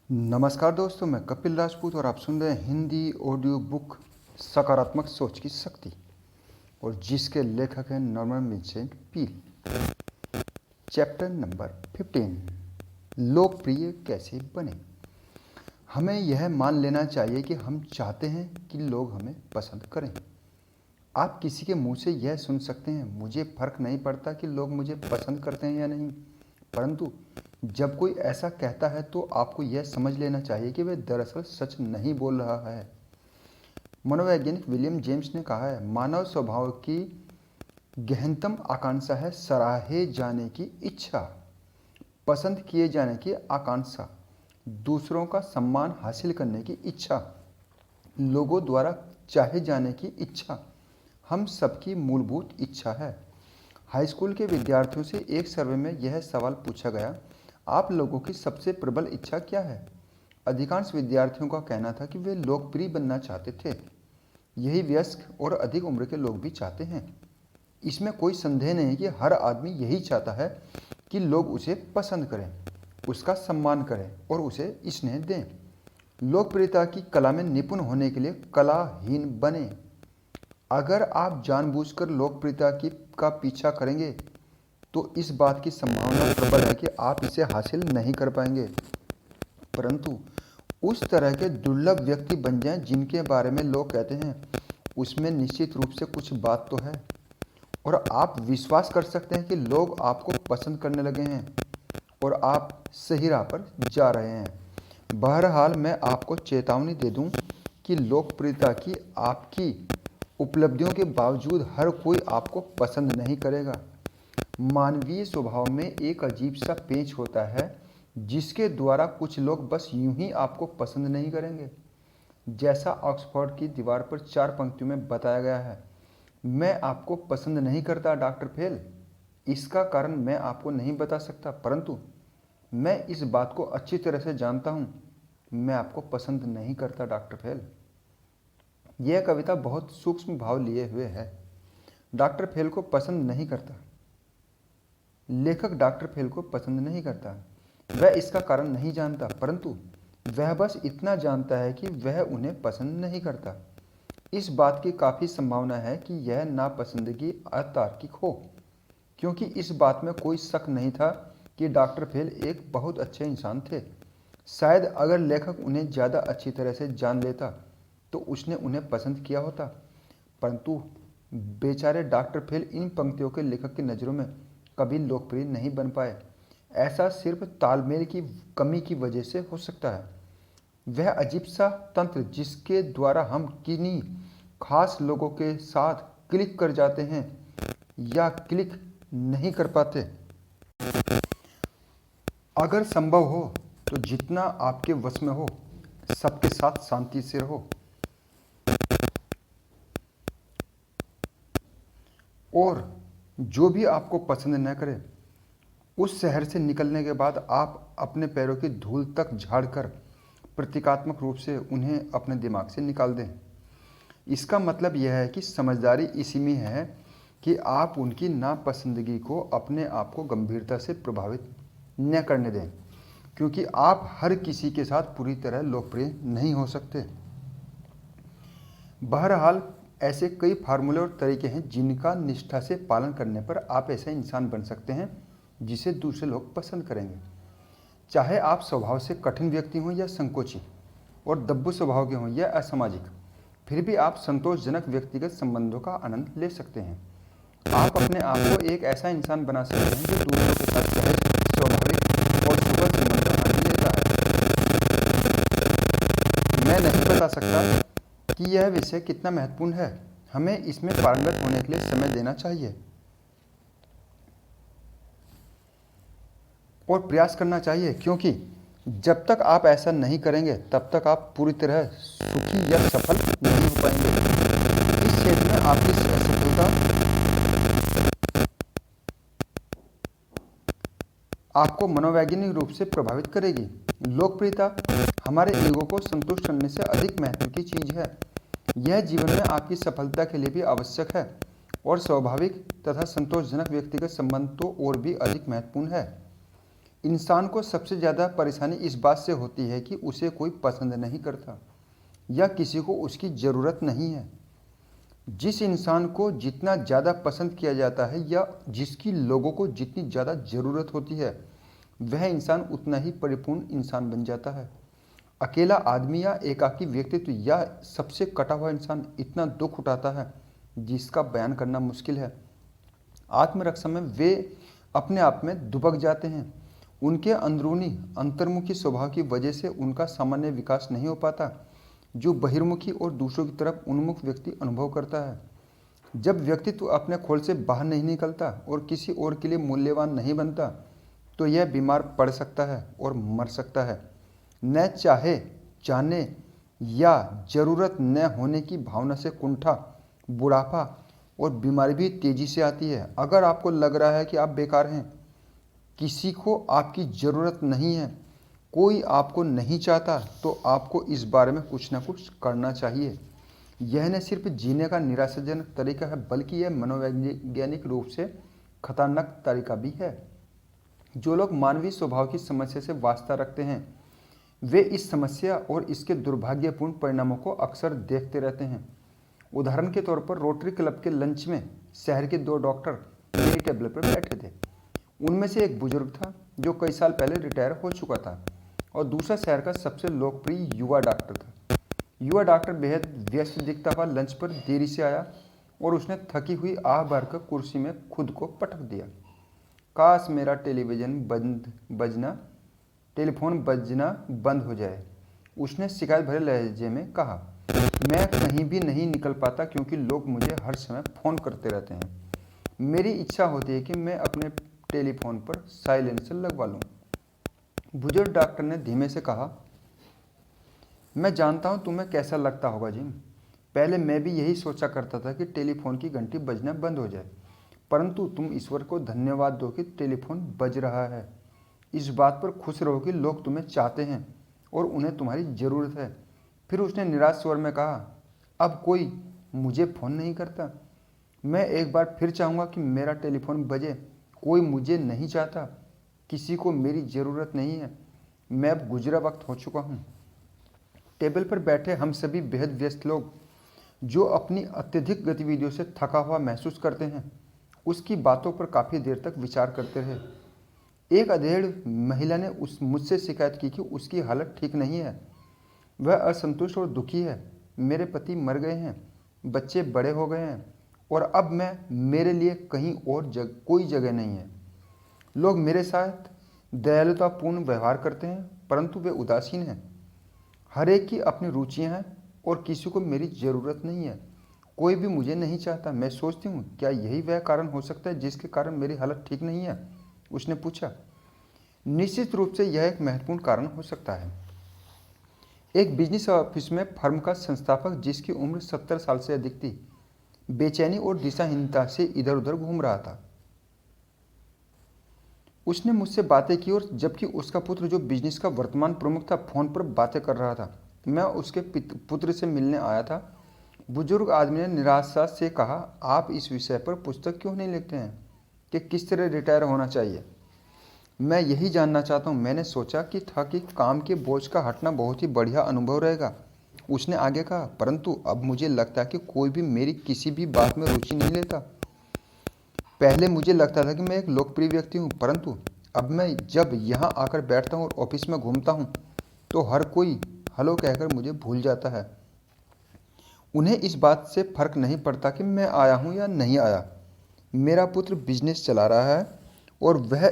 नमस्कार दोस्तों, मैं कपिल राजपूत और आप सुन रहे हैं हिंदी ऑडियो बुक सकारात्मक सोच की शक्ति और जिसके लेखक हैं Norman Vincent Peale. Chapter number 15, लोकप्रिय कैसे बने। हमें यह मान लेना चाहिए कि हम चाहते हैं कि लोग हमें पसंद करें। आप किसी के मुंह से यह सुन सकते हैं, मुझे फर्क नहीं पड़ता कि लोग मुझे पसंद करते हैं या नहीं, परंतु जब कोई ऐसा कहता है तो आपको यह समझ लेना चाहिए कि वह दरअसल सच नहीं बोल रहा है। मनोवैज्ञानिक विलियम जेम्स ने कहा है, मानव स्वभाव की गहनतम आकांक्षा है सराहे जाने की इच्छा, पसंद किए जाने की आकांक्षा, दूसरों का सम्मान हासिल करने की इच्छा, लोगों द्वारा चाहे जाने की इच्छा हम सबकी मूलभूत इच्छा है। हाई स्कूल के विद्यार्थियों से एक सर्वे में यह सवाल पूछा गया, आप लोगों की सबसे प्रबल इच्छा क्या है? अधिकांश विद्यार्थियों का कहना था कि वे लोकप्रिय बनना चाहते थे। यही वयस्क और अधिक उम्र के लोग भी चाहते हैं। इसमें कोई संदेह नहीं कि हर आदमी यही चाहता है कि लोग उसे पसंद करें, उसका सम्मान करें और उसे स्नेह दें। लोकप्रियता की कला में निपुण होने के लिए कलाहीन बने। अगर आप जानबूझकर लोकप्रियता का पीछा करेंगे तो इस बात की संभावना प्रबल है कि आप इसे हासिल नहीं कर पाएंगे, परंतु उस तरह के दुर्लभ व्यक्ति बन जाएं जिनके बारे में लोग कहते हैं उसमें निश्चित रूप से कुछ बात तो है, और आप विश्वास कर सकते हैं कि लोग आपको पसंद करने लगे हैं और आप सही राह पर जा रहे हैं। बहरहाल मैं आपको चेतावनी दे दूं कि लोकप्रियता की आपकी उपलब्धियों के बावजूद हर कोई आपको पसंद नहीं करेगा। मानवीय स्वभाव में एक अजीब सा पेंच होता है जिसके द्वारा कुछ लोग बस यूं ही आपको पसंद नहीं करेंगे। जैसा ऑक्सफोर्ड की दीवार पर 4 पंक्तियों में बताया गया है, मैं आपको पसंद नहीं करता डॉक्टर फेल। इसका कारण मैं आपको नहीं बता सकता, परंतु मैं इस बात को अच्छी तरह से जानता हूं, मैं आपको पसंद नहीं करता डॉक्टर फेल। यह कविता बहुत सूक्ष्म भाव लिए हुए है। डॉक्टर फेल को पसंद नहीं करता, लेखक डॉक्टर फेल को पसंद नहीं करता। वह इसका कारण नहीं जानता, परंतु वह बस इतना जानता है कि वह उन्हें पसंद नहीं करता। इस बात की काफ़ी संभावना है कि यह नापसंदगी अतार्किक हो, क्योंकि इस बात में कोई शक नहीं था कि डॉक्टर फेल एक बहुत अच्छे इंसान थे। शायद अगर लेखक उन्हें ज़्यादा अच्छी तरह से जान लेता तो उसने उन्हें पसंद किया होता, परंतु बेचारे डॉक्टर फेल इन पंक्तियों के लेखक की नज़रों में कभी लोकप्रिय नहीं बन पाए। ऐसा सिर्फ तालमेल की कमी की वजह से हो सकता है। वह अजीब सा तंत्र जिसके द्वारा हम किन्हीं खास लोगों के साथ क्लिक कर जाते हैं या क्लिक नहीं कर पाते। अगर संभव हो तो जितना आपके वश में हो सबके साथ शांति से रहो, और जो भी आपको पसंद न करे उस शहर से निकलने के बाद आप अपने पैरों की धूल तक झाड़कर प्रतीकात्मक रूप से उन्हें अपने दिमाग से निकाल दें। इसका मतलब यह है कि समझदारी इसी में है कि आप उनकी नापसंदगी को अपने आप को गंभीरता से प्रभावित न करने दें, क्योंकि आप हर किसी के साथ पूरी तरह लोकप्रिय नहीं हो सकते। बहरहाल ऐसे कई फार्मूले और तरीके हैं जिनका निष्ठा से पालन करने पर आप ऐसा इंसान बन सकते हैं जिसे दूसरे लोग पसंद करेंगे। चाहे आप स्वभाव से कठिन व्यक्ति हों या संकोची और दब्बू स्वभाव के हों या असामाजिक, फिर भी आप संतोषजनक व्यक्तिगत संबंधों का आनंद ले सकते हैं। आप अपने आप को एक ऐसा इंसान बना सकते हैं जो दूसरों के साथ सहज, स्वाभाविक और सुखद संबंध का आनंद लेता है। मैं नहीं बता सकता कि यह विषय कितना महत्वपूर्ण है। हमें इसमें पारंगत होने के लिए समय देना चाहिए और प्रयास करना चाहिए, क्योंकि जब तक आप ऐसा नहीं करेंगे तब तक आप पूरी तरह सुखी या सफल नहीं हो पाएंगे। इस क्षेत्र में आपकी असफलता आपको मनोवैज्ञानिक रूप से प्रभावित करेगी। लोकप्रियता हमारे ईगो को संतुष्ट करने से अधिक महत्व की चीज़ है। यह जीवन में आपकी सफलता के लिए भी आवश्यक है और स्वाभाविक तथा संतोषजनक व्यक्तिगत संबंध तो और भी अधिक महत्वपूर्ण है। इंसान को सबसे ज़्यादा परेशानी इस बात से होती है कि उसे कोई पसंद नहीं करता या किसी को उसकी ज़रूरत नहीं है। जिस इंसान को जितना ज़्यादा पसंद किया जाता है या जिसकी लोगों को जितनी ज़्यादा ज़रूरत होती है, वह इंसान उतना ही परिपूर्ण इंसान बन जाता है। अकेला आदमी या एकाकी व्यक्तित्व या सबसे कटा हुआ इंसान इतना दुख उठाता है जिसका बयान करना मुश्किल है। आत्मरक्षा में वे अपने आप में दुबक जाते हैं। उनके अंदरूनी अंतर्मुखी स्वभाव की वजह से उनका सामान्य विकास नहीं हो पाता, जो बहिर्मुखी और दूसरों की तरफ उन्मुख व्यक्ति अनुभव करता है। जब व्यक्तित्व अपने खोल से बाहर नहीं निकलता और किसी और के लिए मूल्यवान नहीं बनता, तो यह बीमार पड़ सकता है और मर सकता है। न चाहे जाने या ज़रूरत न होने की भावना से कुंठा, बुढ़ापा और बीमारी भी तेज़ी से आती है। अगर आपको लग रहा है कि आप बेकार हैं, किसी को आपकी ज़रूरत नहीं है, कोई आपको नहीं चाहता, तो आपको इस बारे में कुछ ना कुछ करना चाहिए। यह न सिर्फ जीने का निराशाजनक तरीका है, बल्कि यह मनोवैज्ञानिक रूप से खतरनाक तरीका भी है। जो लोग मानवीय स्वभाव की समस्या से वास्ता रखते हैं, वे इस समस्या और इसके दुर्भाग्यपूर्ण परिणामों को अक्सर देखते रहते हैं। उदाहरण के तौर पर रोटरी क्लब के लंच में शहर के 2 डॉक्टर मेरी टेबल पर बैठे थे। उनमें से एक बुजुर्ग था जो कई साल पहले रिटायर हो चुका था और दूसरा शहर का सबसे लोकप्रिय युवा डॉक्टर था। युवा डॉक्टर बेहद व्यस्त दिखता हुआ लंच पर देरी से आया और उसने थकी हुई आह भरकर कुर्सी में खुद को पटक दिया। काश मेरा टेलीफोन बजना बंद हो जाए, उसने शिकायत भरे लहजे में कहा। मैं कहीं भी नहीं निकल पाता क्योंकि लोग मुझे हर समय फ़ोन करते रहते हैं। मेरी इच्छा होती है कि मैं अपने टेलीफोन पर साइलेंसर लगवा लूं। बुजुर्ग डॉक्टर ने धीमे से कहा, मैं जानता हूं तुम्हें कैसा लगता होगा जिम। पहले मैं भी यही सोचा करता था कि टेलीफोन की घंटी बजना बंद हो जाए, परंतु तुम ईश्वर को धन्यवाद दो कि टेलीफोन बज रहा है। इस बात पर खुश रहो कि लोग तुम्हें चाहते हैं और उन्हें तुम्हारी ज़रूरत है। फिर उसने निराश स्वर में कहा, अब कोई मुझे फ़ोन नहीं करता। मैं एक बार फिर चाहूँगा कि मेरा टेलीफोन बजे। कोई मुझे नहीं चाहता, किसी को मेरी ज़रूरत नहीं है। मैं अब गुजरा वक्त हो चुका हूँ। टेबल पर बैठे हम सभी बेहद व्यस्त लोग, जो अपनी अत्यधिक गतिविधियों से थका हुआ महसूस करते हैं, उसकी बातों पर काफ़ी देर तक विचार करते रहे। एक अधेड़ महिला ने मुझसे शिकायत की कि उसकी हालत ठीक नहीं है। वह असंतुष्ट और दुखी है। मेरे पति मर गए हैं, बच्चे बड़े हो गए हैं और अब मेरे लिए कहीं और कोई जगह नहीं है। लोग मेरे साथ दयालुतापूर्ण व्यवहार करते हैं, परंतु वे उदासीन हैं। हर एक की अपनी रुचियां हैं और किसी को मेरी ज़रूरत नहीं है। कोई भी मुझे नहीं चाहता। मैं सोचती हूँ, क्या यही वह कारण हो सकता है जिसके कारण मेरी हालत ठीक नहीं है? उसने पूछा। निश्चित रूप से यह एक महत्वपूर्ण कारण हो सकता है। एक बिजनेस ऑफिस में फर्म का संस्थापक, जिसकी उम्र 70 साल से अधिक थी, बेचैनी और दिशाहीनता से इधर उधर घूम रहा था। उसने मुझसे बातें की और जबकि उसका पुत्र, जो बिजनेस का वर्तमान प्रमुख था, फोन पर बातें कर रहा था। मैं उसके पुत्र से मिलने आया था। बुजुर्ग आदमी ने निराशा से कहा, आप इस विषय पर पुस्तक क्यों नहीं लिखते हैं कि किस तरह रिटायर होना चाहिए? मैं यही जानना चाहता हूँ। मैंने सोचा कि काम के बोझ का हटना बहुत ही बढ़िया अनुभव रहेगा, उसने आगे कहा, परंतु अब मुझे लगता है कि कोई भी मेरी किसी भी बात में रुचि नहीं लेता। पहले मुझे लगता था कि मैं एक लोकप्रिय व्यक्ति हूँ, परंतु अब मैं जब यहाँ आकर बैठता हूँ और ऑफिस में घूमता हूँ, तो हर कोई हेलो कहकर मुझे भूल जाता है। उन्हें इस बात से फर्क नहीं पड़ता कि मैं आया हूँ या नहीं आया। मेरा पुत्र बिजनेस चला रहा है और वह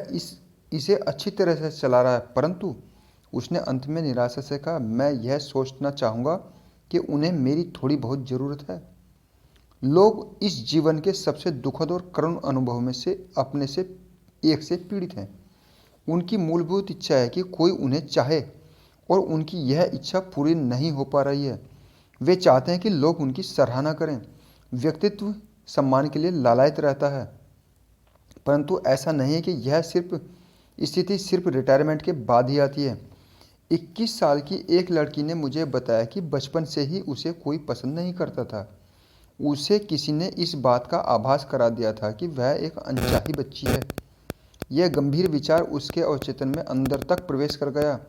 इसे अच्छी तरह से चला रहा है, परंतु उसने अंत में निराशा से कहा, मैं यह सोचना चाहूँगा कि उन्हें मेरी थोड़ी बहुत ज़रूरत है। लोग इस जीवन के सबसे दुखद और करुण अनुभव में से अपने से एक से पीड़ित हैं। उनकी मूलभूत इच्छा है कि कोई उन्हें चाहे और उनकी यह इच्छा पूरी नहीं हो पा रही है। वे चाहते हैं कि लोग उनकी सराहना करें। व्यक्तित्व सम्मान के लिए लालायित रहता है, परंतु ऐसा नहीं है कि यह स्थिति सिर्फ रिटायरमेंट के बाद ही आती है। 21 साल की एक लड़की ने मुझे बताया कि बचपन से ही उसे कोई पसंद नहीं करता था। उसे किसी ने इस बात का आभास करा दिया था कि वह एक अनचाही बच्ची है। यह गंभीर विचार उसके अवचेतन में अंदर तक प्रवेश कर गया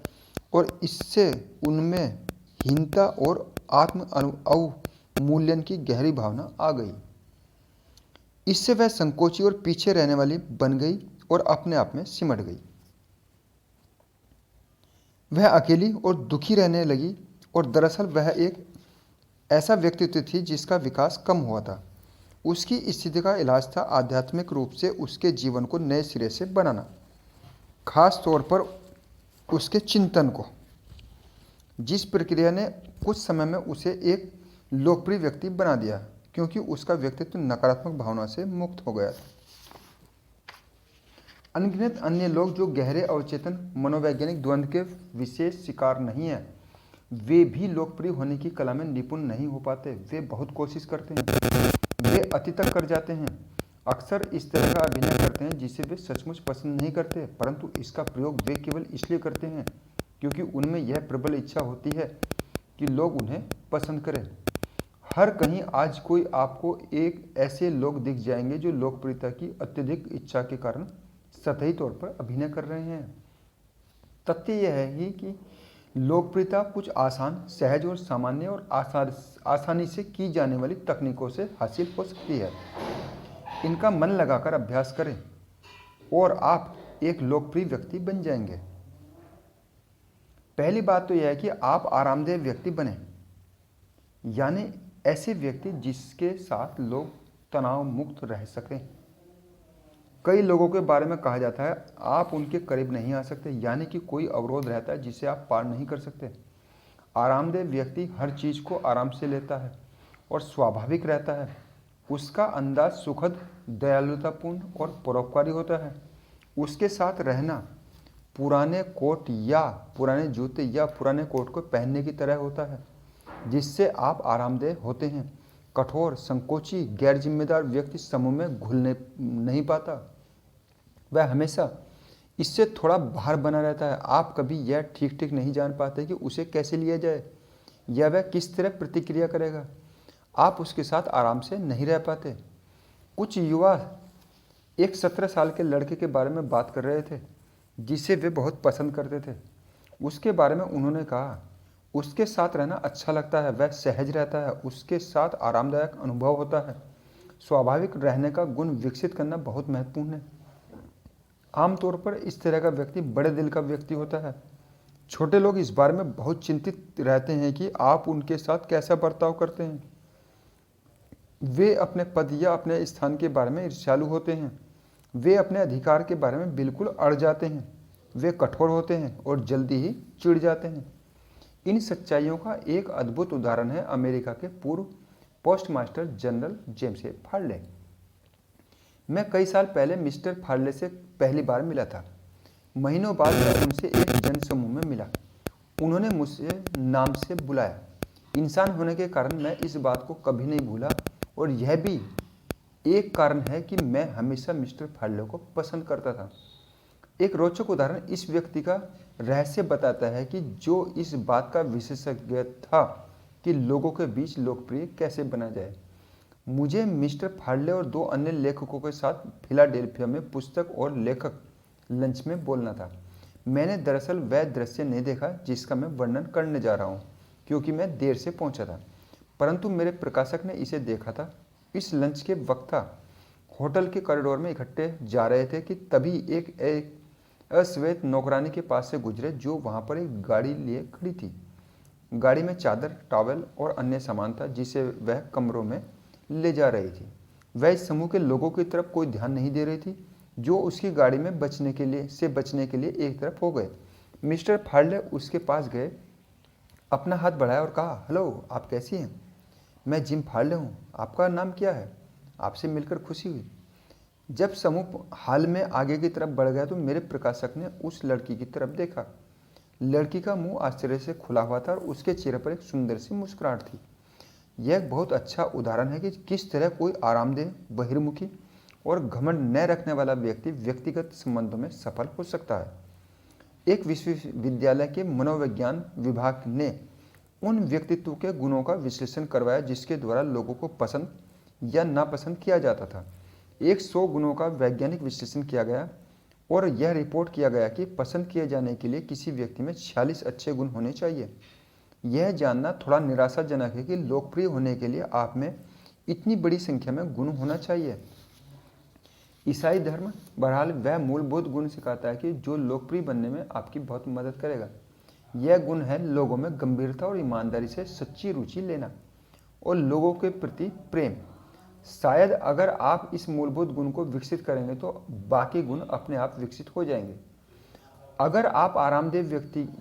और इससे उनमें हीनता और आत्म अवमूल्यन की गहरी भावना आ गई। इससे वह संकोची और पीछे रहने वाली बन गई और अपने आप में सिमट गई। वह अकेली और दुखी रहने लगी और दरअसल वह एक ऐसा व्यक्तित्व थी जिसका विकास कम हुआ था। उसकी स्थिति का इलाज था आध्यात्मिक रूप से उसके जीवन को नए सिरे से बनाना, खास तौर पर उसके चिंतन को, जिस प्रक्रिया ने कुछ समय में उसे एक लोकप्रिय व्यक्ति बना दिया क्योंकि उसका व्यक्तित्व नकारात्मक भावना से मुक्त हो गया था। अनगिनत अन्य लोग जो गहरे अवचेतन मनोवैज्ञानिक द्वंद्व के विशेष शिकार नहीं है, वे भी लोकप्रिय होने की कला में निपुण नहीं हो पाते। वे बहुत कोशिश करते हैं, वे अति तक कर जाते हैं, अक्सर इस तरह का अभिनय करते हैं जिसे वे सचमुच पसंद नहीं करते, परंतु इसका प्रयोग वे केवल इसलिए करते हैं क्योंकि उनमें यह प्रबल इच्छा होती है कि लोग उन्हें पसंद करें। हर कहीं आज कोई आपको एक ऐसे लोग दिख जाएंगे जो लोकप्रियता की अत्यधिक इच्छा के कारण सतही तौर पर अभिनय कर रहे हैं। तथ्य यह है ही कि लोकप्रियता कुछ आसान, सहज और सामान्य और आसानी से की जाने वाली तकनीकों से हासिल हो सकती है। इनका मन लगाकर अभ्यास करें और आप एक लोकप्रिय व्यक्ति बन जाएंगे। पहली बात तो यह है कि आप आरामदेह व्यक्ति बने, यानी ऐसे व्यक्ति जिसके साथ लोग तनाव मुक्त रह सकें। कई लोगों के बारे में कहा जाता है आप उनके करीब नहीं आ सकते, यानी कि कोई अवरोध रहता है जिसे आप पार नहीं कर सकते। आरामदेह व्यक्ति हर चीज़ को आराम से लेता है और स्वाभाविक रहता है। उसका अंदाज सुखद, दयालुतापूर्ण और परोपकारी होता है। उसके साथ रहना पुराने कोट या पुराने जूते या पुराने कोट को पहनने की तरह होता है, जिससे आप आरामदेह होते हैं। कठोर, संकोची, गैर जिम्मेदार व्यक्ति समूह में घुलने नहीं पाता। वह हमेशा इससे थोड़ा बाहर बना रहता है। आप कभी यह ठीक ठीक नहीं जान पाते कि उसे कैसे लिया जाए या वह किस तरह प्रतिक्रिया करेगा। आप उसके साथ आराम से नहीं रह पाते। कुछ युवा एक 17 साल के लड़के के बारे में बात कर रहे थे जिसे वे बहुत पसंद करते थे। उसके बारे में उन्होंने कहा, उसके साथ रहना अच्छा लगता है, वह सहज रहता है, उसके साथ आरामदायक अनुभव होता है। स्वाभाविक रहने का गुण विकसित करना बहुत महत्वपूर्ण है। आमतौर पर इस तरह का व्यक्ति बड़े दिल का व्यक्ति होता है। छोटे लोग इस बारे में बहुत चिंतित रहते हैं कि आप उनके साथ कैसा बर्ताव करते हैं। वे अपने पद या अपने स्थान के बारे में ईर्ष्यालु होते हैं। वे अपने अधिकार के बारे में बिल्कुल अड़ जाते हैं। वे कठोर होते हैं और जल्दी ही चिढ़ जाते हैं। इन सच्चाइयों का एक अद्भुत उदाहरण है अमेरिका के पूर्व पोस्टमास्टर जनरल जेम्स ए फार्ले। मैं कई साल पहले मिस्टर फार्ले से पहली बार मिला था। महीनों बाद मैं उनसे एक जनसमूह में मिला। उन्होंने मुझसे नाम से बुलाया। इंसान होने के कारण मैं इस बात को कभी नहीं भूला और यह भी एक कारण है कि मैं हमेशा मिस्टर फार्ले को पसंद करता था। एक रोचक उदाहरण इस व्यक्ति का रहस्य बताता है कि जो इस बात का विशेषज्ञ था कि लोगों के बीच लोकप्रिय कैसे बना जाए। मुझे मिस्टर फार्ले और 2 अन्य लेखकों के साथ फिलाडेल्फिया में पुस्तक और लेखक लंच में बोलना था। मैंने दरअसल वह दृश्य नहीं देखा जिसका मैं वर्णन करने जा रहा हूँ क्योंकि मैं देर से पहुँचा था, परंतु मेरे प्रकाशक ने इसे देखा था। इस लंच के वक्ता होटल के कॉरिडोर में इकट्ठे जा रहे थे कि तभी एक अश्वेत नौकरानी के पास से गुजरे जो वहाँ पर एक गाड़ी लिए खड़ी थी। गाड़ी में चादर, टॉवेल और अन्य सामान था जिसे वह कमरों में ले जा रही थी। वह इस समूह के लोगों की तरफ कोई ध्यान नहीं दे रही थी जो उसकी गाड़ी में बचने के लिए एक तरफ हो गए। मिस्टर फार्ले उसके पास गए, अपना हाथ बढ़ाया और कहा, हेलो, आप कैसी हैं? मैं जिम फार्ले हूँ। आपका नाम क्या है? आपसे मिलकर खुशी हुई। जब समूह हाल में आगे की तरफ बढ़ गया तो मेरे प्रकाशक ने उस लड़की की तरफ देखा। लड़की का मुंह आश्चर्य से खुला हुआ था और उसके चेहरे पर एक सुंदर सी मुस्कुराहट थी। यह एक बहुत अच्छा उदाहरण है कि किस तरह कोई आरामदेह, बहिर्मुखी और घमंड न रखने वाला व्यक्ति व्यक्तिगत संबंधों में सफल हो सकता है। एक विश्वविद्यालय के मनोविज्ञान विभाग ने उन व्यक्तित्व के गुणों का विश्लेषण करवाया जिसके द्वारा लोगों को पसंद या नापसंद किया जाता था। 100 गुणों का वैज्ञानिक विश्लेषण किया गया और यह रिपोर्ट किया गया कि पसंद किए जाने के लिए किसी व्यक्ति में 46 अच्छे गुण होने चाहिए। यह जानना थोड़ा निराशाजनक है कि लोकप्रिय होने के लिए आप में इतनी बड़ी संख्या में गुण होना चाहिए। ईसाई धर्म बहरहाल वह मूलभूत गुण सिखाता है कि जो लोकप्रिय बनने में आपकी बहुत मदद करेगा। यह गुण है लोगों में गंभीरता और ईमानदारी से सच्ची रुचि लेना और लोगों के प्रति प्रेम। शायद अगर आप इस मूलभूत गुण को विकसित करेंगे तो बाकी गुण अपने आप विकसित हो जाएंगे। अगर आप आरामदेह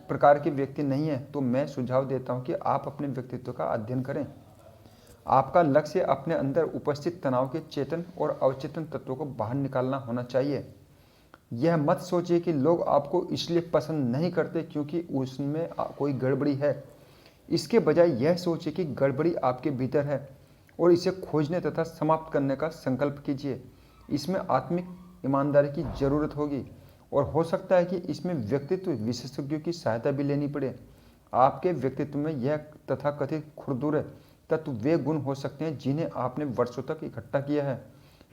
प्रकार के व्यक्ति नहीं हैं तो मैं सुझाव देता हूं कि आप अपने व्यक्तित्व का अध्ययन करें। आपका लक्ष्य अपने अंदर उपस्थित तनाव के चेतन और अवचेतन तत्वों को बाहर निकालना होना चाहिए। यह मत सोचिए कि लोग आपको इसलिए पसंद नहीं करते क्योंकि उसमें कोई गड़बड़ी है। इसके बजाय यह सोचिए कि गड़बड़ी आपके भीतर है और इसे खोजने तथा समाप्त करने का संकल्प कीजिए। इसमें आत्मिक ईमानदारी की जरूरत होगी और हो सकता है कि इसमें व्यक्तित्व विशेषज्ञों की सहायता भी लेनी पड़े। आपके व्यक्तित्व में यह तथाकथित खुरदुरे तत्व वे गुण हो सकते हैं जिन्हें आपने वर्षों तक इकट्ठा किया है।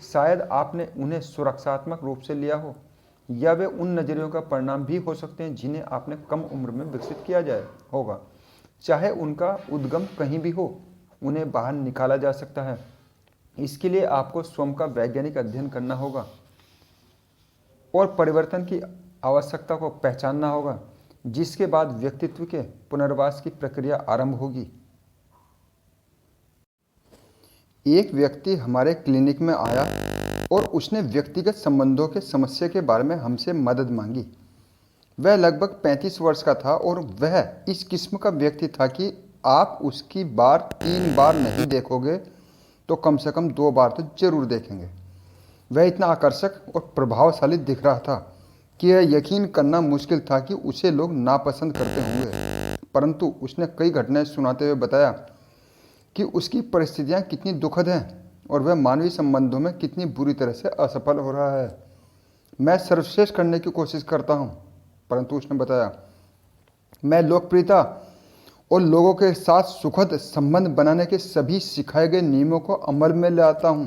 शायद आपने उन्हें सुरक्षात्मक रूप से लिया हो या वे उन नजरियों का परिणाम भी हो सकते हैं जिन्हें आपने कम उम्र में विकसित किया जाए होगा। चाहे उनका उद्गम कहीं भी हो, उन्हें बाहर निकाला जा सकता है। इसके लिए आपको स्वयं का वैज्ञानिक अध्ययन करना होगा और परिवर्तन की आवश्यकता को पहचानना होगा, जिसके बाद व्यक्तित्व के पुनर्वास की प्रक्रिया आरंभ होगी। एक व्यक्ति हमारे क्लिनिक में आया और उसने व्यक्तिगत संबंधों के समस्या के बारे में हमसे मदद मांगी। वह लगभग 35 वर्ष का था और वह इस किस्म का व्यक्ति था कि आप उसकी 3 बार नहीं देखोगे तो कम से कम 2 बार तो जरूर देखेंगे। वह इतना आकर्षक और प्रभावशाली दिख रहा था कि यह यकीन करना मुश्किल था कि उसे लोग नापसंद करते होंगे, परंतु उसने कई घटनाएं सुनाते हुए बताया कि उसकी परिस्थितियां कितनी दुखद हैं और वह मानवीय संबंधों में कितनी बुरी तरह से असफल हो रहा है। मैं सर्वश्रेष्ठ करने की कोशिश करता हूं, परंतु उसने बताया, मैं लोकप्रियता और लोगों के साथ सुखद संबंध बनाने के सभी सिखाए गए नियमों को अमल में ले आता हूं,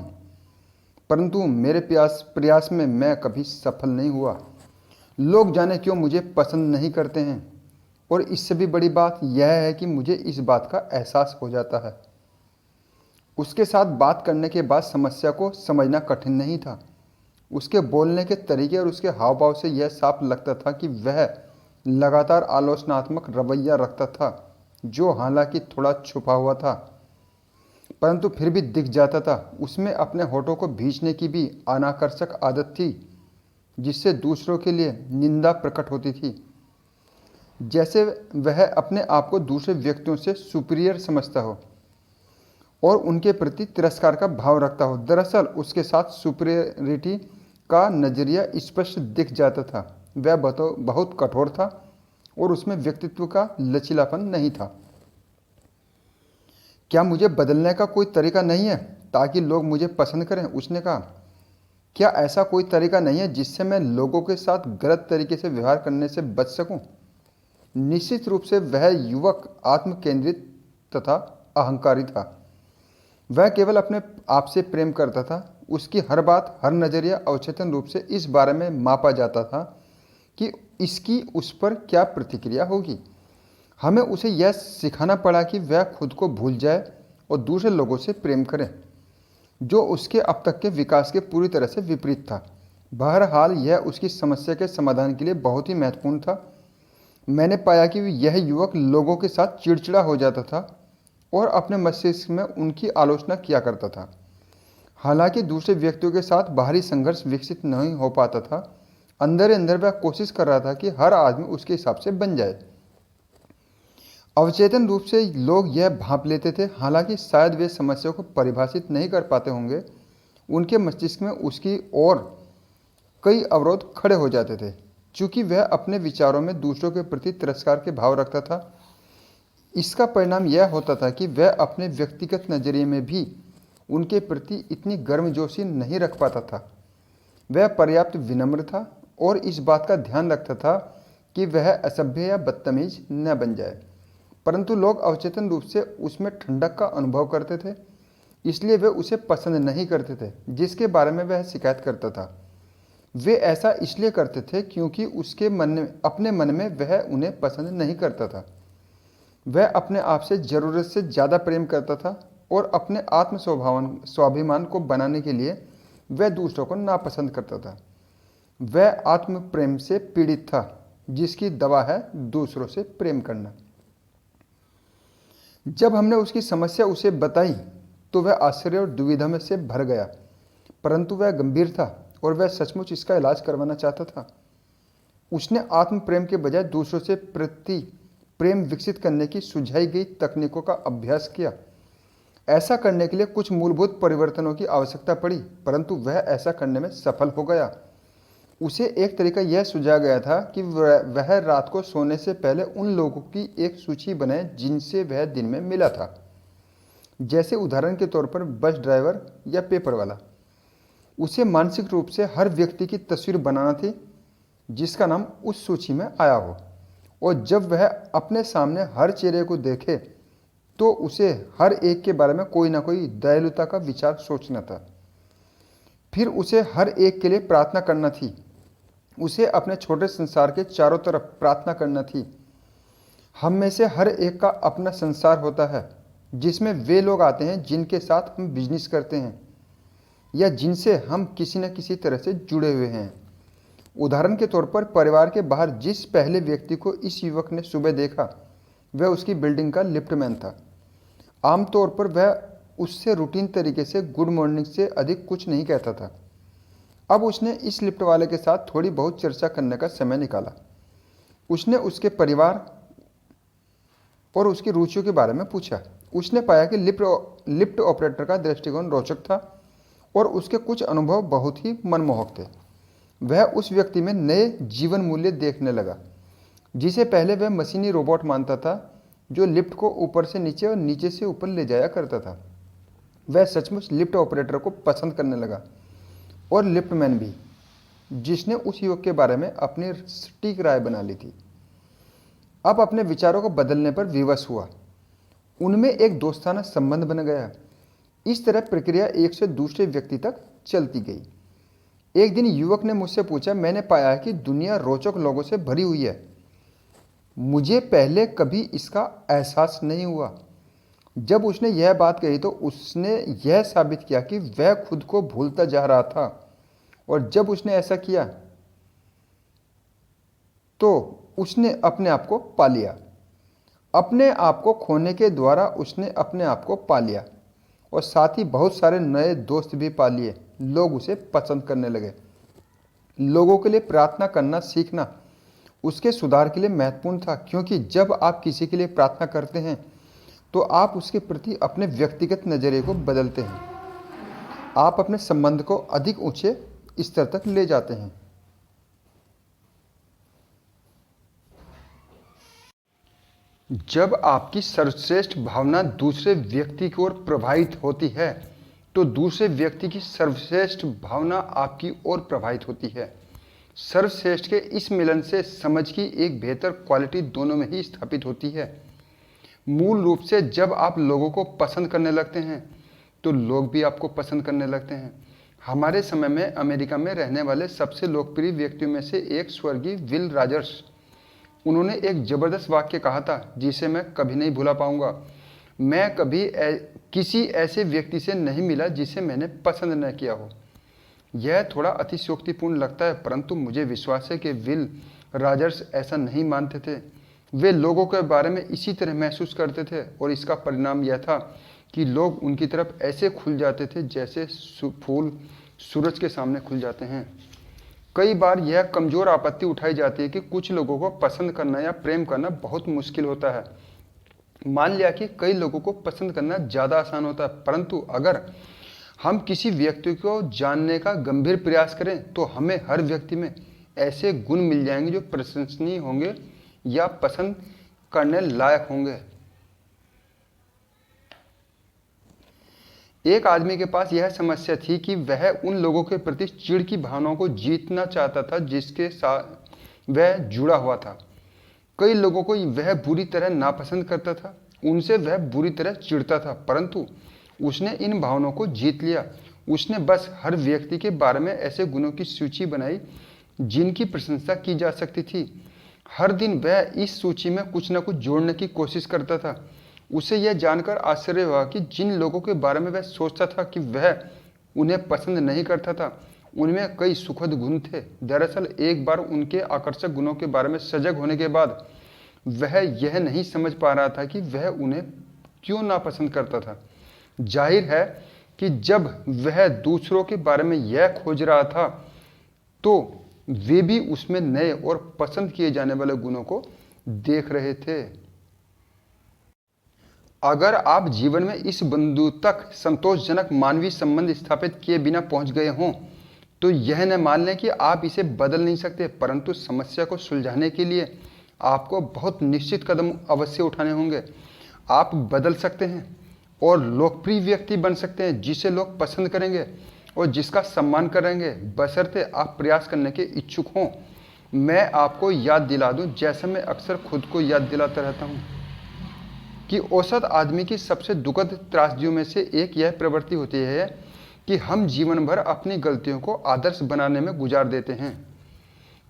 परंतु मेरे प्रयास में मैं कभी सफल नहीं हुआ। लोग जाने क्यों मुझे पसंद नहीं करते हैं, और इससे भी बड़ी बात यह है कि मुझे इस बात का एहसास हो जाता है। उसके साथ बात करने के बाद समस्या को समझना कठिन नहीं था। उसके बोलने के तरीके और उसके हाव भाव से यह साफ लगता था कि वह लगातार आलोचनात्मक रवैया रखता था, जो हालांकि थोड़ा छुपा हुआ था परंतु फिर भी दिख जाता था। उसमें अपने होठों को भींचने की भी अनाकर्षक आदत थी, जिससे दूसरों के लिए निंदा प्रकट होती थी, जैसे वह अपने आप को दूसरे व्यक्तियों से सुपीरियर समझता हो और उनके प्रति तिरस्कार का भाव रखता हो। दरअसल उसके साथ सुपीरियरिटी का नजरिया स्पष्ट दिख जाता था। वह बहुत कठोर था और उसमें व्यक्तित्व का लचीलापन नहीं था। क्या मुझे बदलने का कोई तरीका नहीं है ताकि लोग मुझे पसंद करें? उसने कहा, क्या ऐसा कोई तरीका नहीं है जिससे मैं लोगों के साथ गलत तरीके से व्यवहार करने से बच सकूं? निश्चित रूप से वह युवक आत्म केंद्रित तथा अहंकारी था। वह केवल अपने आप से प्रेम करता था। उसकी हर बात, हर नज़रिया अवचेतन रूप से इस बारे में मापा जाता था कि इसकी उस पर क्या प्रतिक्रिया होगी। हमें उसे यह सिखाना पड़ा कि वह खुद को भूल जाए और दूसरे लोगों से प्रेम करे, जो उसके अब तक के विकास के पूरी तरह से विपरीत था। बहरहाल यह उसकी समस्या के समाधान के लिए बहुत ही महत्वपूर्ण था। मैंने पाया कि यह युवक लोगों के साथ चिड़चिड़ा हो जाता था और अपने मस्तिष्क में उनकी आलोचना किया करता था। हालांकि दूसरे व्यक्तियों के साथ बाहरी संघर्ष विकसित नहीं हो पाता था, अंदर अंदर वह कोशिश कर रहा था कि हर आदमी उसके हिसाब से बन जाए। अवचेतन रूप से लोग यह भांप लेते थे, हालांकि शायद वे समस्या को परिभाषित नहीं कर पाते होंगे। उनके मस्तिष्क में उसकी ओर कई अवरोध खड़े हो जाते थे। चूंकि वह अपने विचारों में दूसरों के प्रति तिरस्कार के भाव रखता था, इसका परिणाम यह होता था कि वह अपने व्यक्तिगत नजरिए में भी उनके प्रति इतनी गर्मजोशी नहीं रख पाता था। वह पर्याप्त विनम्र था और इस बात का ध्यान रखता था कि वह असभ्य या बदतमीज न बन जाए, परंतु लोग अवचेतन रूप से उसमें ठंडक का अनुभव करते थे, इसलिए वे उसे पसंद नहीं करते थे जिसके बारे में वह शिकायत करता था। वे ऐसा इसलिए करते थे क्योंकि उसके अपने मन में वह उन्हें पसंद नहीं करता था। वह अपने आप से ज़रूरत से ज़्यादा प्रेम करता था और अपने आत्म स्वाभिमान को बनाने के लिए वह दूसरों को नापसंद करता था। वह आत्म प्रेम से पीड़ित था, जिसकी दवा है दूसरों से प्रेम करना। जब हमने उसकी समस्या उसे बताई तो वह आश्चर्य और दुविधा में से भर गया, परंतु वह गंभीर था और वह सचमुच इसका इलाज करवाना चाहता था। उसने आत्म प्रेम के बजाय दूसरों से प्रति प्रेम विकसित करने की सुझाई गई तकनीकों का अभ्यास किया। ऐसा करने के लिए कुछ मूलभूत परिवर्तनों की आवश्यकता पड़ी, परंतु वह ऐसा करने में सफल हो गया। उसे एक तरीका यह सुझाया गया था कि वह रात को सोने से पहले उन लोगों की एक सूची बनाए जिनसे वह दिन में मिला था, जैसे उदाहरण के तौर पर बस ड्राइवर या पेपर वाला। उसे मानसिक रूप से हर व्यक्ति की तस्वीर बनाना थी जिसका नाम उस सूची में आया हो, और जब वह अपने सामने हर चेहरे को देखे तो उसे हर एक के बारे में कोई ना कोई दयालुता का विचार सोचना था। फिर उसे हर एक के लिए प्रार्थना करना थी। उसे अपने छोटे संसार के चारों तरफ प्रार्थना करना थी। हम में से हर एक का अपना संसार होता है, जिसमें वे लोग आते हैं जिनके साथ हम बिजनेस करते हैं या जिनसे हम किसी न किसी तरह से जुड़े हुए हैं। उदाहरण के तौर पर परिवार के बाहर जिस पहले व्यक्ति को इस युवक ने सुबह देखा, वह उसकी बिल्डिंग का लिफ्टमैन था। आमतौर पर वह उससे रूटीन तरीके से गुड मॉर्निंग से अधिक कुछ नहीं कहता था। अब उसने इस लिफ्ट वाले के साथ थोड़ी बहुत चर्चा करने का समय निकाला। उसने उसके परिवार और उसकी रुचियों के बारे में पूछा। उसने पाया कि लिफ्ट ऑपरेटर का दृष्टिकोण रोचक था और उसके कुछ अनुभव बहुत ही मनमोहक थे। वह उस व्यक्ति में नए जीवन मूल्य देखने लगा, जिसे पहले वह मशीनी रोबोट मानता था जो लिफ्ट को ऊपर से नीचे और नीचे से ऊपर ले जाया करता था। वह सचमुच लिफ्ट ऑपरेटर को पसंद करने लगा और लिफ्टमैन भी, जिसने उस युवक के बारे में अपनी सटीक राय बना ली थी, अब अपने विचारों को बदलने पर विवश हुआ। उनमें एक दोस्ताना संबंध बन गया। इस तरह प्रक्रिया एक से दूसरे व्यक्ति तक चलती गई। एक दिन युवक ने मुझसे पूछा, मैंने पाया है कि दुनिया रोचक लोगों से भरी हुई है। मुझे पहले कभी इसका एहसास नहीं हुआ। जब उसने यह बात कही तो उसने यह साबित किया कि वह खुद को भूलता जा रहा था, और जब उसने ऐसा किया तो उसने अपने आप को पा लिया। अपने आप को खोने के द्वारा उसने अपने आप को पा लिया और साथ ही बहुत सारे नए दोस्त भी पा लिए। लोग उसे पसंद करने लगे। लोगों के लिए प्रार्थना करना सीखना उसके सुधार के लिए महत्वपूर्ण था, क्योंकि जब आप किसी के लिए प्रार्थना करते हैं तो आप उसके प्रति अपने व्यक्तिगत नज़रिए को बदलते हैं। आप अपने संबंध को अधिक ऊंचे स्तर तक ले जाते हैं। जब आपकी सर्वश्रेष्ठ भावना दूसरे व्यक्ति की ओर प्रभावित होती है तो दूसरे व्यक्ति की सर्वश्रेष्ठ भावना आपकी ओर प्रभावित होती है। सर्वश्रेष्ठ के इस मिलन से समझ की एक बेहतर क्वालिटी दोनों में ही स्थापित होती है। मूल रूप से जब आप लोगों को पसंद करने लगते हैं तो लोग भी आपको पसंद करने लगते हैं। हमारे समय में अमेरिका में रहने वाले सबसे लोकप्रिय व्यक्तियों में से एक स्वर्गीय विल रॉजर्स, उन्होंने एक ज़बरदस्त वाक्य कहा था जिसे मैं कभी नहीं भुला पाऊंगा। मैं कभी किसी ऐसे व्यक्ति से नहीं मिला जिसे मैंने पसंद न किया हो। यह थोड़ा अतिशयोक्तिपूर्ण लगता है, परंतु मुझे विश्वास है कि विल रॉजर्स ऐसा नहीं मानते थे। वे लोगों के बारे में इसी तरह महसूस करते थे और इसका परिणाम यह था कि लोग उनकी तरफ ऐसे खुल जाते थे जैसे फूल सूरज के सामने खुल जाते हैं। कई बार यह कमज़ोर आपत्ति उठाई जाती है कि कुछ लोगों को पसंद करना या प्रेम करना बहुत मुश्किल होता है। मान लिया कि कई लोगों को पसंद करना ज़्यादा आसान होता है, परंतु अगर हम किसी व्यक्ति को जानने का गंभीर प्रयास करें तो हमें हर व्यक्ति में ऐसे गुण मिल जाएंगे जो प्रशंसनीय होंगे या पसंद करने लायक होंगे। एक आदमी के पास यह समस्या थी कि वह उन लोगों के प्रति चिढ़ की भावनाओं को जीतना चाहता था जिसके साथ वह जुड़ा हुआ था। कई लोगों को वह बुरी तरह नापसंद करता था, उनसे वह बुरी तरह चिढ़ता था, परंतु उसने इन भावनाओं को जीत लिया उसने बस हर व्यक्ति के बारे में ऐसे गुणों की सूची बनाई जिनकी प्रशंसा की जा सकती थी। हर दिन वह इस सूची में कुछ न कुछ जोड़ने की कोशिश करता था। उसे यह जानकर आश्चर्य हुआ कि जिन लोगों के बारे में वह सोचता था कि वह उन्हें पसंद नहीं करता था, उनमें कई सुखद गुण थे। दरअसल एक बार उनके आकर्षक गुणों के बारे में सजग होने के बाद वह यह नहीं समझ पा रहा था कि वह उन्हें क्यों नापसंद करता था। जाहिर है कि जब वह दूसरों के बारे में यह खोज रहा था तो वे भी उसमें नए और पसंद किए जाने वाले गुणों को देख रहे थे। अगर आप जीवन में इस बिंदु तक संतोषजनक मानवीय संबंध स्थापित किए बिना पहुंच गए हों तो यह न मान लें कि आप इसे बदल नहीं सकते, परंतु समस्या को सुलझाने के लिए आपको बहुत निश्चित कदम अवश्य उठाने होंगे। आप बदल सकते हैं और लोकप्रिय व्यक्ति बन सकते हैं जिसे लोग पसंद करेंगे और जिसका सम्मान करेंगे, बशर्ते आप प्रयास करने के इच्छुक हों। मैं आपको याद दिला दूं, जैसा मैं अक्सर खुद को याद दिलाता रहता हूं, कि औसत आदमी की सबसे दुखद त्रासदियों में से एक यह प्रवृत्ति होती है कि हम जीवन भर अपनी गलतियों को आदर्श बनाने में गुजार देते हैं।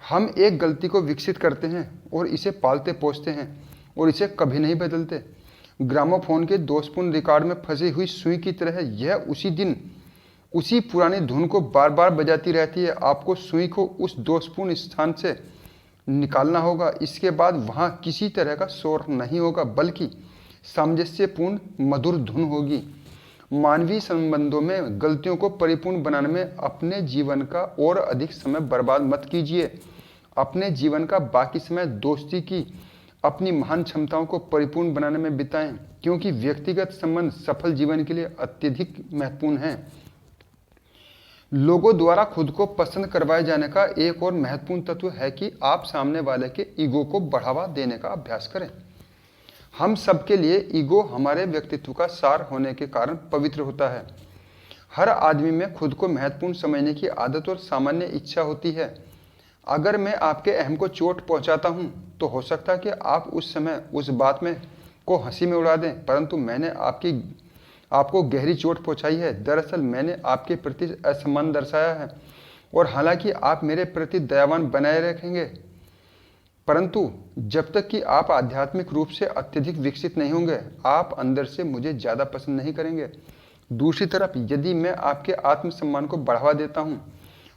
हम एक गलती को विकसित करते हैं और इसे पालते पोसते हैं और इसे कभी नहीं बदलते। ग्रामोफोन के दोषपूर्ण रिकॉर्ड में फंसी हुई सुई की तरह यह उसी दिन उसी पुरानी धुन को बार बार बजाती रहती है। आपको सुई को उस दोषपूर्ण स्थान से निकालना होगा। इसके बाद वहाँ किसी तरह का शोर नहीं होगा, बल्कि सामंजस्यपूर्ण मधुर धुन होगी। मानवीय संबंधों में गलतियों को परिपूर्ण बनाने में अपने जीवन का और अधिक समय बर्बाद मत कीजिए। अपने जीवन का बाकी समय दोस्ती की अपनी महान क्षमताओं को परिपूर्ण बनाने में बिताएं, क्योंकि व्यक्तिगत संबंध सफल जीवन के लिए अत्यधिक महत्वपूर्ण हैं। लोगों द्वारा खुद को पसंद करवाए जाने का एक और महत्वपूर्ण तत्व है कि आप सामने वाले के ईगो को बढ़ावा देने का अभ्यास करें। हम सबके लिए ईगो हमारे व्यक्तित्व का सार होने के कारण पवित्र होता है। हर आदमी में खुद को महत्वपूर्ण समझने की आदत और सामान्य इच्छा होती है। अगर मैं आपके अहम को चोट पहुंचाता हूं तो हो सकता है कि आप उस समय उस बात में को हंसी में उड़ा दें, परंतु मैंने आपको गहरी चोट पहुंचाई है। दरअसल मैंने आपके प्रति असम्मान दर्शाया है, और हालांकि आप मेरे प्रति दयावान बनाए रखेंगे, परंतु जब तक कि आप आध्यात्मिक रूप से अत्यधिक विकसित नहीं होंगे, आप अंदर से मुझे ज़्यादा पसंद नहीं करेंगे। दूसरी तरफ यदि मैं आपके आत्मसम्मान को बढ़ावा देता हूं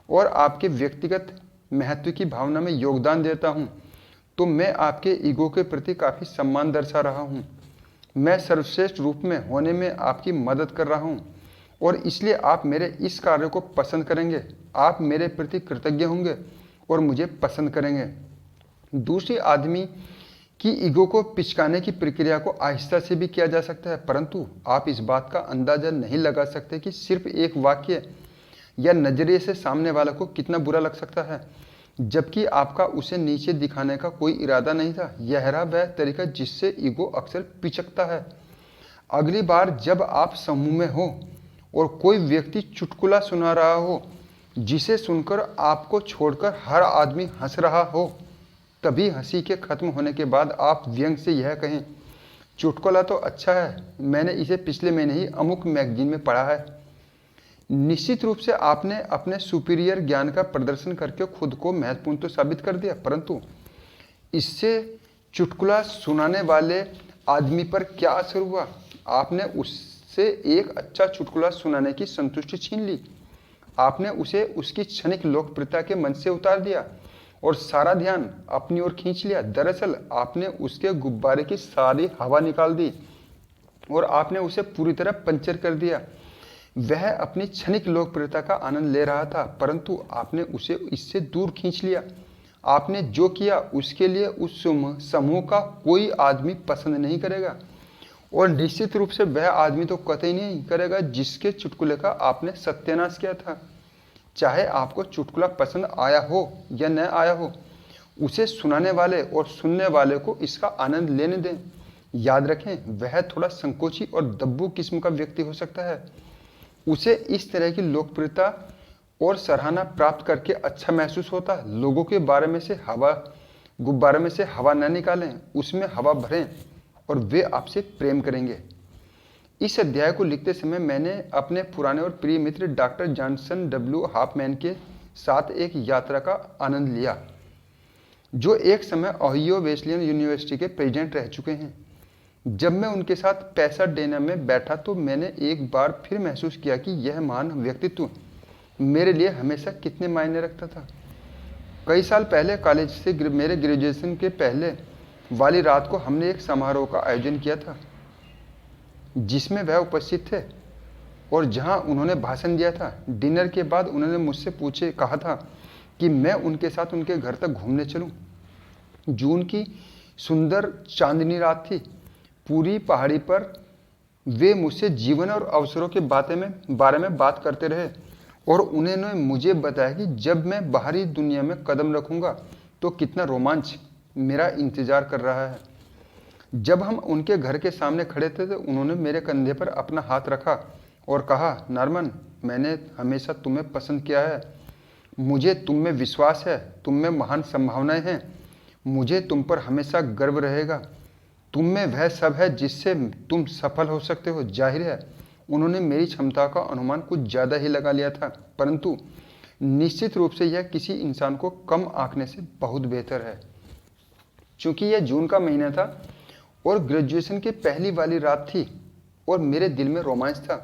और आपके व्यक्तिगत महत्व की भावना में योगदान देता हूं, तो मैं आपके ईगो के प्रति काफ़ी सम्मान दर्शा रहा हूं। मैं सर्वश्रेष्ठ रूप में होने में आपकी मदद कर रहा हूं, और इसलिए आप मेरे इस कार्य को पसंद करेंगे। आप मेरे प्रति कृतज्ञ होंगे और मुझे पसंद करेंगे। दूसरे आदमी की ईगो को पिचकाने की प्रक्रिया को आहिस्ता से भी किया जा सकता है, परंतु आप इस बात का अंदाजा नहीं लगा सकते कि सिर्फ एक वाक्य या नजरिए से सामने वाले को कितना बुरा लग सकता है, जबकि आपका उसे नीचे दिखाने का कोई इरादा नहीं था। यह रहा वह तरीका जिससे ईगो अक्सर पिचकता है। अगली बार जब आप समूह में हो और कोई व्यक्ति चुटकुला सुना रहा हो जिसे सुनकर आपको छोड़कर हर आदमी हंस रहा हो, तभी हंसी के खत्म होने के बाद आप व्यंग से यह कहें, चुटकुला तो अच्छा है, मैंने इसे पिछले महीने ही अमुक मैगजीन में पढ़ा है। निश्चित रूप से आपने अपने सुपीरियर ज्ञान का प्रदर्शन करके खुद को महत्वपूर्ण तो साबित कर दिया, परंतु इससे चुटकुला सुनाने वाले आदमी पर क्या असर हुआ? आपने उससे एक अच्छा चुटकुला सुनाने की संतुष्टि छीन ली। आपने उसे उसकी क्षणिक लोकप्रियता के मंच से उतार दिया और सारा ध्यान अपनी ओर खींच लिया। दरअसल आपने उसके गुब्बारे की सारी हवा निकाल दी और आपने उसे पूरी तरह पंचर कर दिया। वह अपनी क्षणिक लोकप्रियता का आनंद ले रहा था, परंतु आपने उसे इससे दूर खींच लिया। आपने जो किया उसके लिए उस समूह का कोई आदमी पसंद नहीं करेगा, और निश्चित रूप से वह आदमी तो कतई नहीं करेगा जिसके चुटकुले का आपने सत्यानाश किया था। चाहे आपको चुटकुला पसंद आया हो या न आया हो, उसे सुनाने वाले और सुनने वाले को इसका आनंद लेने दें। याद रखें, वह थोड़ा संकोची और दब्बू किस्म का व्यक्ति हो सकता है। उसे इस तरह की लोकप्रियता और सराहना प्राप्त करके अच्छा महसूस होता है। लोगों के गुब्बारे में से हवा न निकालें, उसमें हवा भरें और वे आपसे प्रेम करेंगे। इस अध्याय को लिखते समय मैंने अपने पुराने और प्रिय मित्र डॉक्टर जॉनसन डब्ल्यू हाफमैन के साथ एक यात्रा का आनंद लिया, जो एक समय ओहियो वेस्लियन यूनिवर्सिटी के प्रेसिडेंट रह चुके हैं। जब मैं उनके साथ पैसाडेना में बैठा तो मैंने एक बार फिर महसूस किया कि यह महान व्यक्तित्व मेरे लिए हमेशा कितने मायने रखता था। कई साल पहले कॉलेज से मेरे ग्रेजुएशन के पहले वाली रात को हमने एक समारोह का आयोजन किया था, जिसमें वह उपस्थित थे और जहां उन्होंने भाषण दिया था। डिनर के बाद उन्होंने मुझसे कहा था कि मैं उनके साथ उनके घर तक घूमने चलूं। जून की सुंदर चांदनी रात थी। पूरी पहाड़ी पर वे मुझसे जीवन और अवसरों के बारे में बात करते रहे और उन्होंने मुझे बताया कि जब मैं बाहरी दुनिया में कदम रखूंगा तो कितना रोमांच मेरा इंतजार कर रहा है। जब हम उनके घर के सामने खड़े थे तो उन्होंने मेरे कंधे पर अपना हाथ रखा और कहा, नॉर्मन, मैंने हमेशा तुम्हें पसंद किया है। मुझे तुम में विश्वास है, तुम में महान संभावनाएं हैं। मुझे तुम पर हमेशा गर्व रहेगा। तुम में वह सब है जिससे तुम सफल हो सकते हो। जाहिर है उन्होंने मेरी क्षमता का अनुमान कुछ ज़्यादा ही लगा लिया था, परंतु निश्चित रूप से यह किसी इंसान को कम आंकने से बहुत बेहतर है। चूंकि यह जून का महीना था और ग्रेजुएशन की पहली वाली रात थी और मेरे दिल में रोमांच था,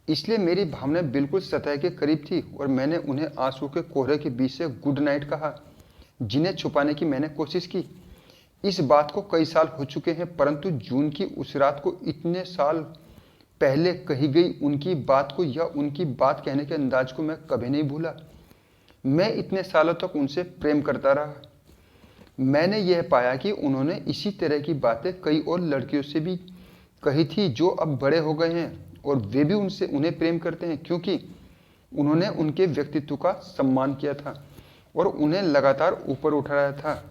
इसलिए मेरी भावनाएं बिल्कुल सतह के करीब थी और मैंने उन्हें आंसू के कोहरे के बीच से गुड नाइट कहा, जिन्हें छुपाने की मैंने कोशिश की। इस बात को कई साल हो चुके हैं, परंतु जून की उस रात को इतने साल पहले कही गई उनकी बात को या उनकी बात कहने के अंदाज को मैं कभी नहीं भूला। मैं इतने सालों तक उनसे प्रेम करता रहा। मैंने यह पाया कि उन्होंने इसी तरह की बातें कई और लड़कियों से भी कही थी जो अब बड़े हो गए हैं और वे भी उन्हें प्रेम करते हैं, क्योंकि उन्होंने उनके व्यक्तित्व का सम्मान किया था और उन्हें लगातार ऊपर उठाया था।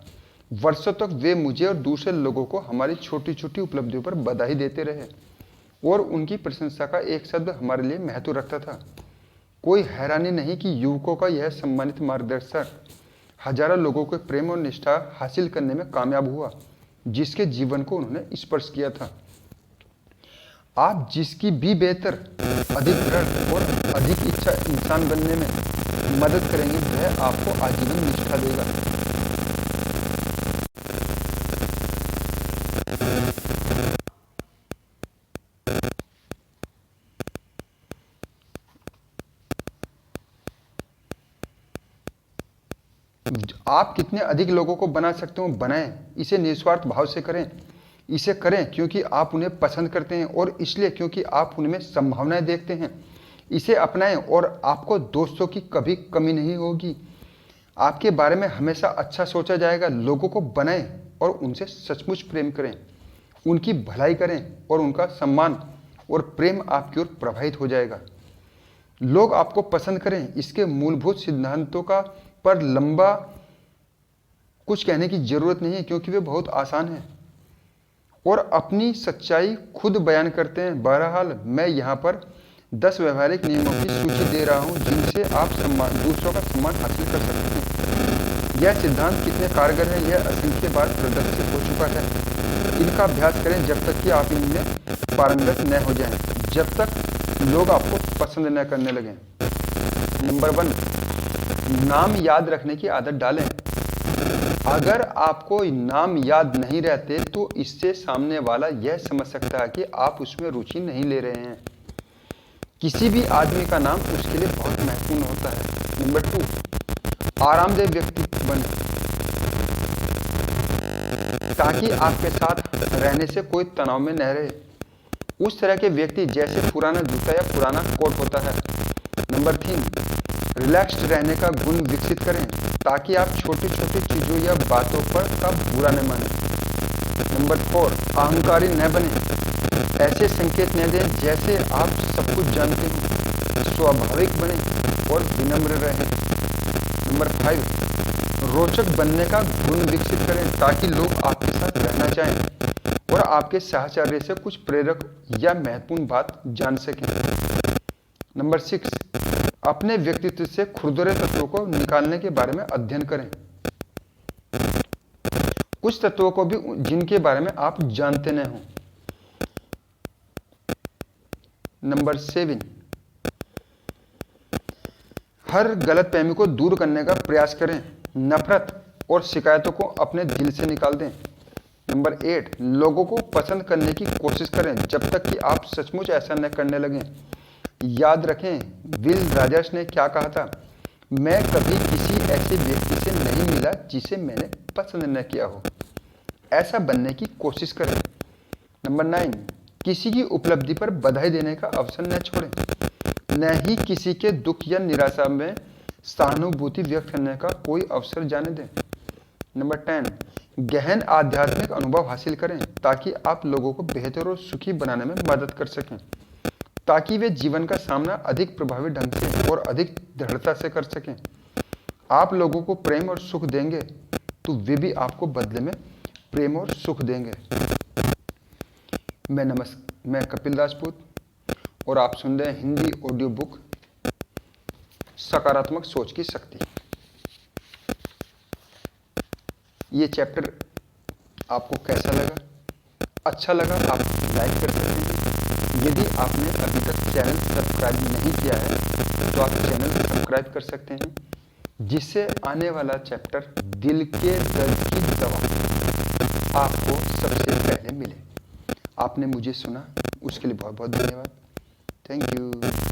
वर्षों तक वे मुझे और दूसरे लोगों को हमारी छोटी छोटी उपलब्धियों पर बधाई देते रहे और उनकी प्रशंसा का एक शब्द हमारे लिए महत्व रखता था। कोई हैरानी नहीं कि युवकों का यह सम्मानित मार्गदर्शक हजारों लोगों के प्रेम और निष्ठा हासिल करने में कामयाब हुआ, जिसके जीवन को उन्होंने स्पर्श किया था। आप जिसकी भी बेहतर, अधिक दृढ़ और अधिक इच्छा इंसान बनने में मदद करेंगे, वह आपको आजीवन निष्ठा देगा। आप कितने अधिक लोगों को बना सकते हो, बनाएं। इसे निस्वार्थ भाव से करें। इसे करें क्योंकि आप उन्हें पसंद करते हैं और इसलिए क्योंकि आप उनमें संभावनाएं देखते हैं। इसे अपनाएं और आपको दोस्तों की कभी कमी नहीं होगी। आपके बारे में हमेशा अच्छा सोचा जाएगा। लोगों को बनाएं और उनसे सचमुच प्रेम करें, उनकी भलाई करें और उनका सम्मान और प्रेम आपकी ओर प्रवाहित हो जाएगा। लोग आपको पसंद करें, इसके मूलभूत सिद्धांतों का पर लंबा कुछ कहने की जरूरत नहीं है, क्योंकि वे बहुत आसान हैं और अपनी सच्चाई खुद बयान करते हैं। बहरहाल मैं यहाँ पर 10 व्यवहारिक नियमों की सूची दे रहा हूँ जिनसे आप दूसरों का सम्मान हासिल कर सकते हैं। यह सिद्धांत कितने कारगर है यह असंख्य बार प्रदर्शित हो चुका है। इनका अभ्यास करें जब तक कि आप इनमें पारंगत न हो जाएं, जब तक लोग आपको पसंद न करने लगें। नंबर 1, नाम याद रखने की आदत डालें। अगर आपको नाम याद नहीं रहते तो इससे सामने वाला यह समझ सकता है कि आप उसमें रुचि नहीं ले रहे हैं। किसी भी आदमी का नाम उसके लिए बहुत महत्वपूर्ण होता है। नंबर 2, आरामदेह व्यक्ति बने ताकि आपके साथ रहने से कोई तनाव में न रहे। उस तरह के व्यक्ति जैसे पुराना जूता या पुराना कोट होता है। नंबर 3, रिलैक्स्ड रहने का गुण विकसित करें ताकि आप छोटी छोटी चीज़ों या बातों पर का बुरा न मानें। नंबर 4, अहंकारी न बने। ऐसे संकेत न दें जैसे आप सब कुछ जानते हो। स्वाभाविक बने और विनम्र रहें। नंबर 5, रोचक बनने का गुण विकसित करें ताकि लोग आपके साथ रहना चाहें और आपके साहचर्य से कुछ प्रेरक या महत्वपूर्ण बात जान सकें। नंबर 6, अपने व्यक्तित्व से खुरदरे तत्वों को निकालने के बारे में अध्ययन करें। कुछ तत्वों को भी जिनके बारे में आप जानते न हो। नंबर 7, हर गलतफहमी को दूर करने का प्रयास करें, नफरत और शिकायतों को अपने दिल से निकाल दें। नंबर 8, लोगों को पसंद करने की कोशिश करें जब तक कि आप सचमुच ऐसा न करने लगें। याद रखें, विल राजर्स ने क्या कहा था, मैं कभी किसी ऐसे व्यक्ति से नहीं मिला जिसे मैंने पसंद न किया हो। ऐसा बनने की कोशिश करें। नंबर 9, किसी की उपलब्धि पर बधाई देने का अवसर न छोड़ें, न ही किसी के दुख या निराशा में सहानुभूति व्यक्त करने का कोई अवसर जाने दें। नंबर 10, गहन आध्यात्मिक अनुभव हासिल करें ताकि आप लोगों को बेहतर और सुखी बनाने में मदद कर सकें, ताकि वे जीवन का सामना अधिक प्रभावी ढंग से और अधिक दृढ़ता से कर सकें। आप लोगों को प्रेम और सुख देंगे तो वे भी आपको बदले में प्रेम और सुख देंगे। मैं कपिल राजपूत और आप सुन रहे हैं हिंदी ऑडियो बुक सकारात्मक सोच की शक्ति। ये चैप्टर आपको कैसा लगा? अच्छा लगा आप लाइक कर सकते हैं। यदि आपने अभी तक चैनल सब्सक्राइब नहीं किया है तो आप चैनल सब्सक्राइब कर सकते हैं, जिससे आने वाला चैप्टर दिल के दर्द की दवा आपको सबसे पहले मिले। आपने मुझे सुना, उसके लिए बहुत बहुत धन्यवाद। Thank you.